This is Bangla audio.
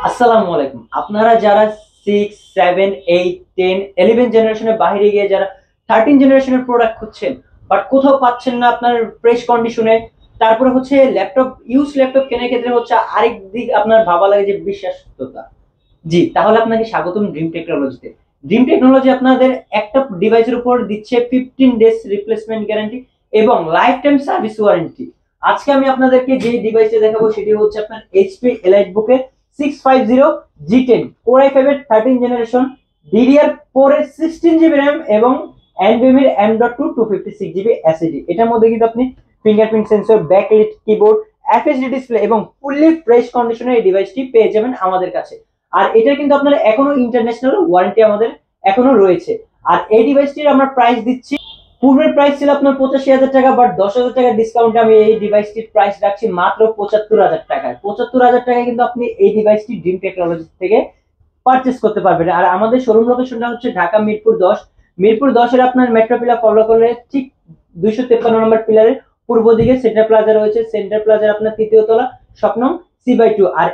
আসসালামু আলাইকুম। আপনারা যারা 6, 7, 8, 10, 11 জেনারেশনের বাইরে গিয়ে যারা 13 জেনারেশনের প্রোডাক্ট খুঁজছেন বাট কোথাও পাচ্ছেন না আপনার ফ্রেশ কন্ডিশনে, তারপরে হচ্ছে ল্যাপটপ ল্যাপটপ কেনার ক্ষেত্রে হচ্ছে আরেক দিক আপনার ভাবা লাগে যে বিশ্বাসযোগ্যতা। জি, তাহলে আপনাকে স্বাগতম ড্রিম টেকনোলজিতে। ড্রিম টেকনোলজি আপনাদের একটা ডিভাইসের উপর দিচ্ছে 15 ডেজ রিপ্লেসমেন্ট গ্যারান্টি এবং লাইফ টাইম সার্ভিস ওয়ারেন্টি। আজকে আমি আপনাদেরকে যে ডিভাইসটা দেখাবো সেটি হচ্ছে আপনার এইচপি এলাইটবুকের 650 G10 Core i5 এর 13 জেনারেশন, DDR4 এর 16 জিবি র্যাম এবং NVMe এর M.2 256 জিবি এসএসডি। এটার মধ্যে কিন্তু আপনি fingerprint sensor, backlit keyboard, FSD display এবং ফুললি ফ্রেশ কন্ডিশনে এই ডিভাইসটি পেয়ে যাবেন আমাদের কাছে। আর এটা কিন্তু আপনার এখনো ইন্টারন্যাশনাল ওয়ারেন্টি আমাদের এখনো রয়েছে। আর এই ডিভাইসটির আমরা প্রাইস দিচ্ছি, পূর্বের প্রাইস ছিল আপনার 85,000 টাকা, বাট 10,000 টাকা ডিসকাউন্টে আমি এই ডিভাইসটির প্রাইস রাখছি মাত্র 75,000 টাকায়। 75,000 টাকায় কিন্তু আপনি এই ডিভাইসটি ড্রিম টেকনোলজি থেকে পারচেস করতে পারবেন। আর আমাদের শোরুম লোকেশনটা হচ্ছে ঢাকা মিরপুর 10। মিরপুর 10-এর আপনার মেট্রো পিলার ফলো করলে ঠিক 253 নম্বর পিলারের পূর্ব দিকে সেন্টার প্লাজা রয়েছে। সেন্টার প্লাজার আপনার তৃতীয় তলা, স্বপ্নম C/2। আর